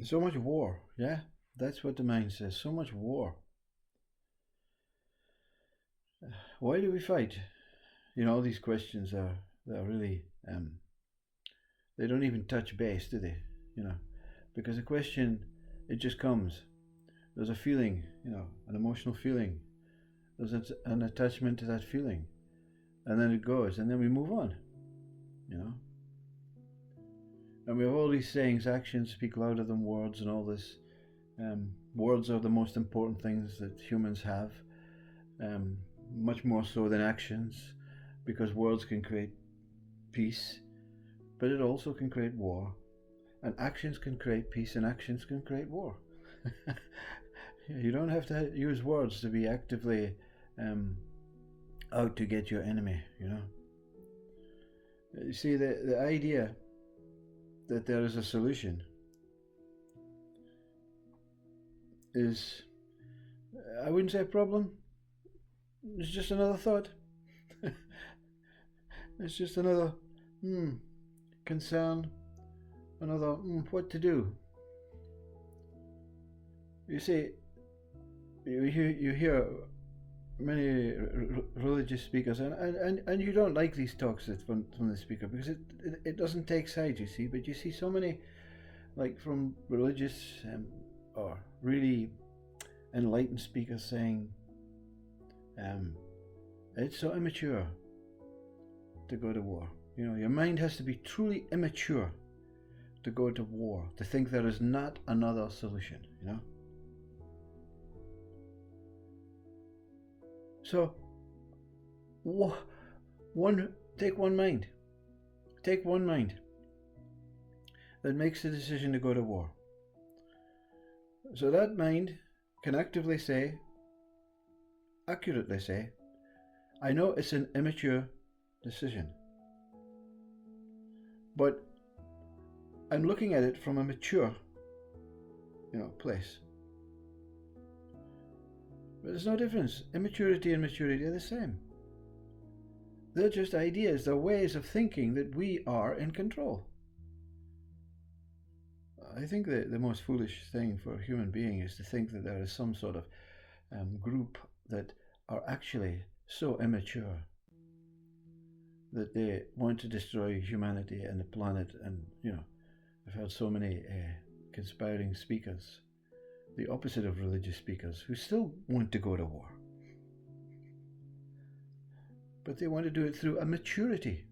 So much war, yeah? That's what the mind says. So much war. Why do we fight? All these questions are really, they don't even touch base, do they? Because the question, it just comes. There's a feeling, an emotional feeling. There's an attachment to that feeling. And then it goes, and then we move on, And we have all these sayings, actions speak louder than words, and all this. Words are the most important things that humans have, much more so than actions, because words can create peace, but it also can create war. And actions can create peace, and actions can create war. You don't have to use words to be actively out to get your enemy, You see, the idea that there is a solution is, I wouldn't say a problem, it's just another thought. It's just another concern, another what to do. You see, you hear many religious speakers, and you don't like these talks from the speaker, because it doesn't take sides, you see. But you see so many, like from religious or really enlightened speakers, saying it's so immature to go to war. Your mind has to be truly immature to go to war, to think there is not another solution, So, take one mind that makes the decision to go to war. So that mind can accurately say, I know it's an immature decision, but I'm looking at it from a mature, place. But there's no difference. Immaturity and maturity are the same. They're just ideas, they're ways of thinking that we are in control. I think the most foolish thing for a human being is to think that there is some sort of group that are actually so immature that they want to destroy humanity and the planet. And, I've heard so many conspiring speakers, the opposite of religious speakers, who still want to go to war. But they want to do it through a maturity.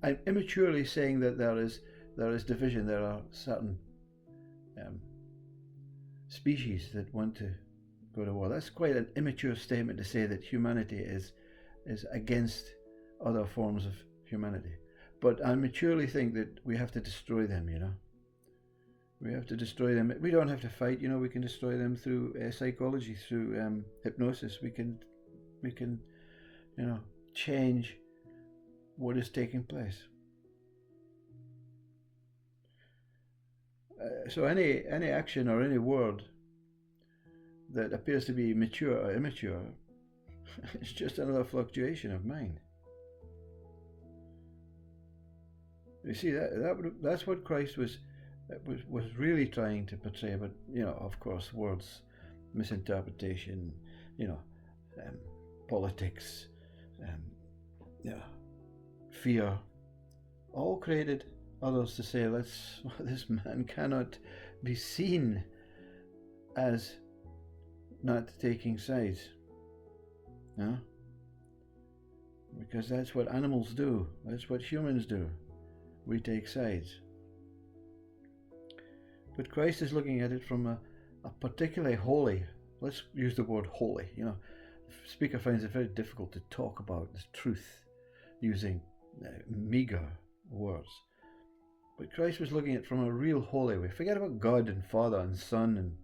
I'm immaturely saying that there is division. There are certain species that want to go to war. That's quite an immature statement to say that humanity is against other forms of humanity. But I maturely think that we have to destroy them, We have to destroy them. We don't have to fight, we can destroy them through psychology, through hypnosis. We can, change what is taking place. So any action or any word that appears to be mature or immature, it's just another fluctuation of mind. You see, that's what Christ was really trying to portray. But of course, words, misinterpretation, politics, fear, all created others to say, this man cannot be seen as not taking sides, because that's what animals do, that's what humans do. We take sides. But Christ is looking at it from a particularly holy, let's use the word holy. The speaker finds it very difficult to talk about this truth using meager words. But Christ was looking at it from a real holy way. Forget about God and Father and Son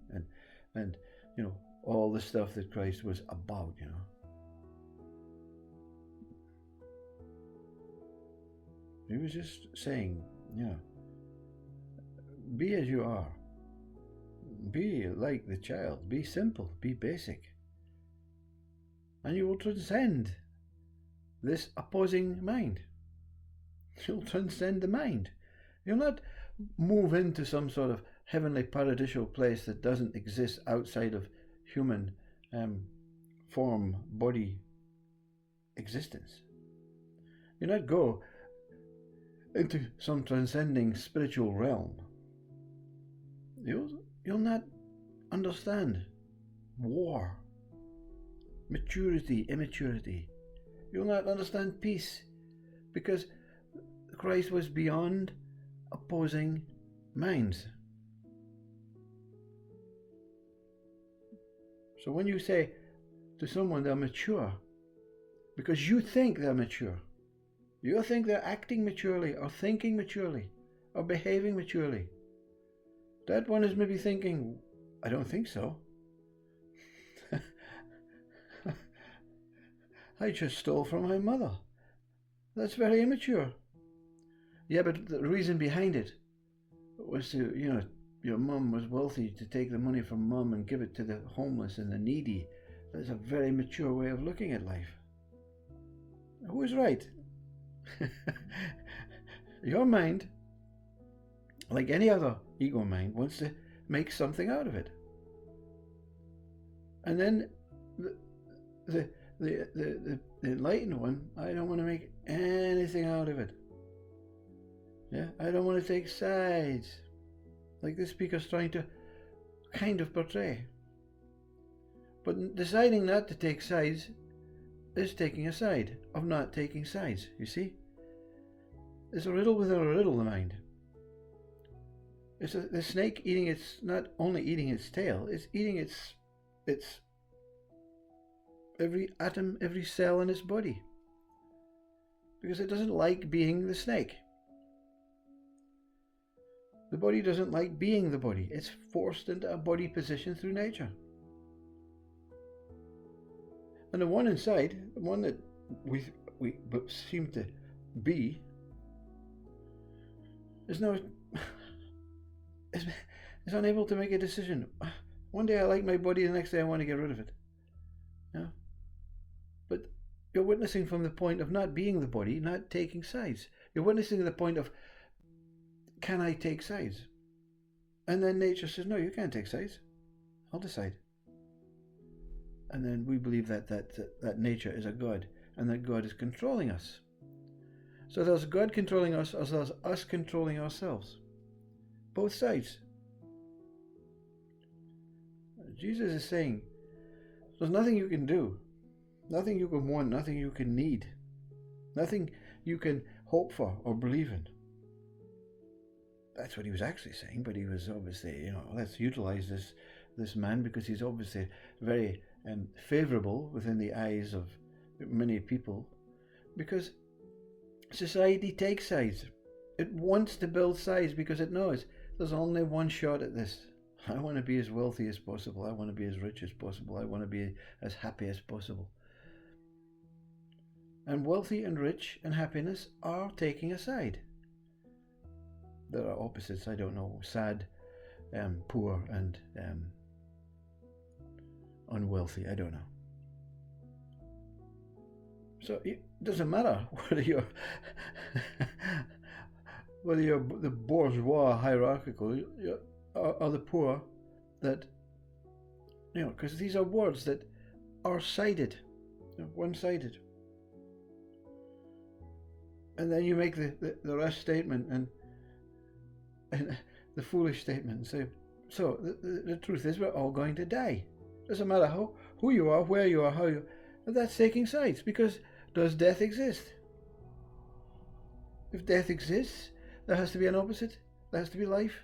and all the stuff that Christ was about, He was just saying, be as you are. Be like the child. Be simple. Be basic. And you will transcend this opposing mind. You'll transcend the mind. You'll not move into some sort of heavenly paradisial place that doesn't exist outside of human form, body existence. You not go into some transcending spiritual realm. You'll not understand war, maturity, immaturity. You'll not understand peace, because Christ was beyond opposing minds. So when you say to someone they're mature, because you think they're mature, you think they're acting maturely, or thinking maturely, or behaving maturely, that one is maybe thinking, I don't think so. I just stole from my mother. That's very immature. Yeah, but the reason behind it was to, your mum was wealthy, to take the money from mum and give it to the homeless and the needy. That's a very mature way of looking at life. Who is right? Your mind, like any other ego mind, wants to make something out of it. And then the enlightened one, I don't want to make anything out of it. Yeah, I don't want to take sides, like the speaker's trying to kind of portray. But deciding not to take sides is taking a side of not taking sides, you see? It's a riddle within a riddle, the mind. It's the snake eating its, not only eating its tail, it's eating its every atom, every cell in its body. Because it doesn't like being the snake. The body doesn't like being the body. It's forced into a body position through nature. And the one inside, the one that we seem to be, is now is unable to make a decision. One day I like my body, the next day I want to get rid of it. Yeah? But you're witnessing from the point of not being the body, not taking sides. You're witnessing the point of, can I take sides? And then nature says, no, you can't take sides. I'll decide. And then we believe that nature is a God, and that God is controlling us. So there's God controlling us, as there's us controlling ourselves. Both sides. Jesus is saying, there's nothing you can do, nothing you can want, nothing you can need, nothing you can hope for or believe in. That's what he was actually saying, but he was obviously, let's utilize this man, because he's obviously very favourable within the eyes of many people, because society takes sides. It wants to build sides because it knows there's only one shot at this. I want to be as wealthy as possible. I want to be as rich as possible. I want to be as happy as possible. And wealthy and rich and happiness are taking a side. There are opposites, I don't know, sad, poor, and unwealthy, I don't know. So it doesn't matter whether you're the bourgeois hierarchical or the poor, that, because these are words that are sided, one-sided. And then you make the rash statement and the foolish statement and say, so the truth is we're all going to die. Doesn't matter who you are, where you are, how you. That's taking sides, because does death exist? If death exists, there has to be an opposite. There has to be life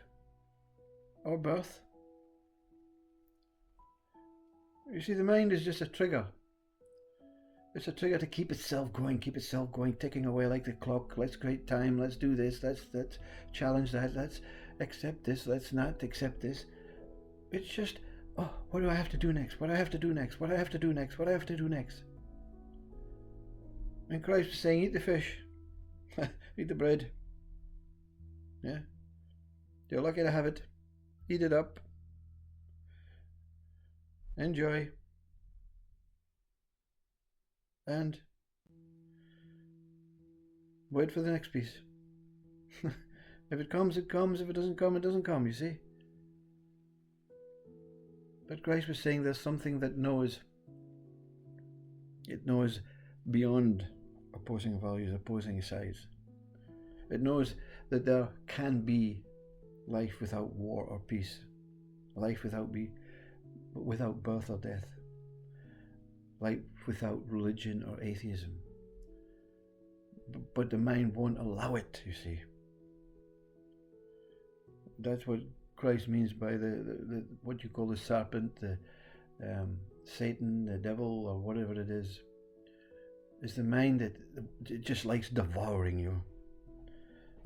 or birth. You see, the mind is just a trigger. It's a trigger to keep itself going, ticking away like the clock. Let's create time, let's do this, let's challenge that, let's accept this, let's not accept this. It's just, what do I have to do next? What do I have to do next? What do I have to do next? What do I have to do next? And Christ was saying, eat the fish, eat the bread. Yeah? You're lucky to have it. Eat it up. Enjoy. And wait for the next piece. If it comes, it comes. If it doesn't come, it doesn't come, you see. But Christ was saying there's something that knows. It knows beyond opposing values, opposing sides. It knows that there can be life without war or peace. Life without birth or death. Life without religion or atheism. But the mind won't allow it, you see. That's what Christ means by the what you call the serpent, the Satan, the devil, or whatever it is the mind that it just likes devouring you.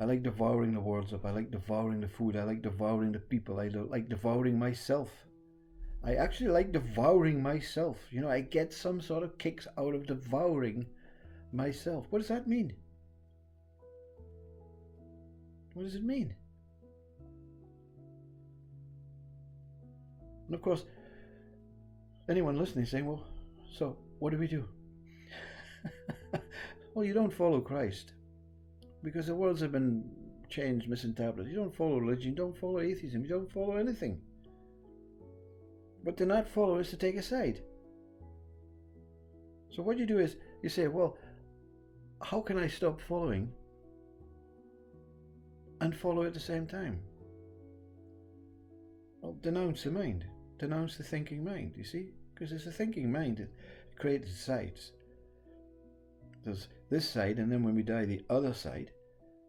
I like devouring the words up. I like devouring the food. I like devouring the people. I like devouring myself. I actually like devouring myself. You know, I get some sort of kicks out of devouring myself. What does that mean? What does it mean? And of course, anyone listening saying, well, so what do we do? Well, you don't follow Christ, because the words have been changed, misinterpreted. You don't follow religion, you don't follow atheism, you don't follow anything. But to not follow is to take a side. So what you do is, you say, well, how can I stop following and follow at the same time? Well, denounce the mind. Denounce the thinking mind, you see? Because it's the thinking mind that creates sides. There's this side, and then when we die, the other side.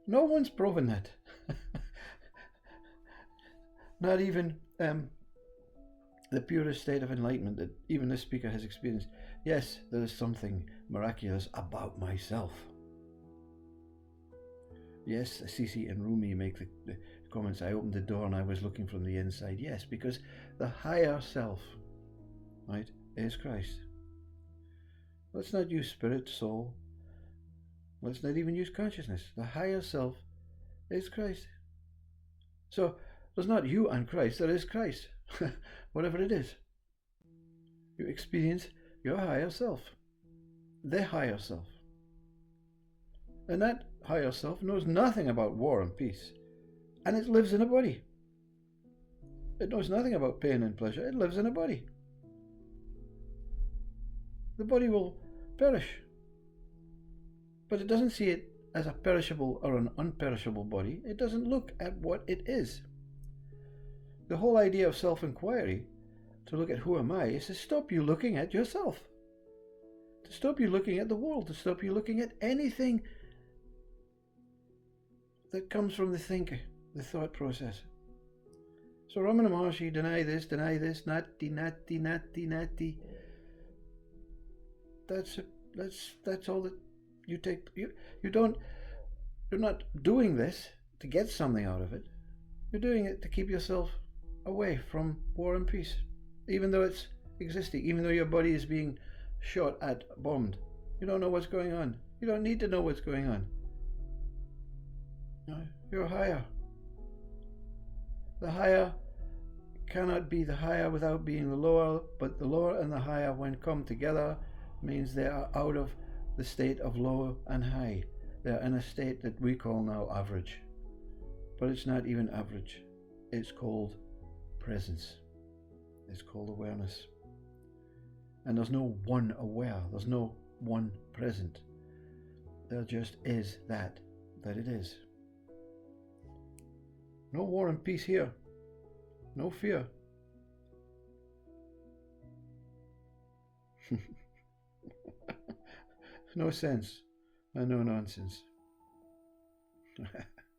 No one's proven that. Not even the purest state of enlightenment that even this speaker has experienced. Yes, there is something miraculous about myself. Yes, Assisi and Rumi make the comments, I opened the door and I was looking from the inside. Yes, because the higher self, right, is Christ. Let's not use spirit, soul. Let's not even use consciousness. The higher self is Christ. So there's not you and Christ, there is Christ. Whatever it is. You experience your higher self. The higher self. And that higher self knows nothing about war and peace. And it lives in a body. It knows nothing about pain and pleasure. It lives in a body. The body will perish. But it doesn't see it as a perishable or an unperishable body. It doesn't look at what it is. The whole idea of self-inquiry, to look at who am I, is to stop you looking at yourself. To stop you looking at the world. To stop you looking at anything that comes from the thinker, the thought process. So Ramana Maharshi, deny this, nati, nati, nati, nati. That's all that you take. You're not doing this to get something out of it. You're doing it to keep yourself away from war and peace, even though it's existing, even though your body is being shot at, bombed. You don't know what's going on. You don't need to know what's going on. No, you're higher. The higher cannot be the higher without being the lower, but the lower and the higher, when come together, means they are out of the state of low and high. They're in a state that we call now average. But it's not even average. It's called presence. It's called awareness. And there's no one aware. There's no one present. There just is that it is. No war and peace here. No fear. No sense and no nonsense.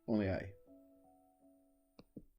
Only I.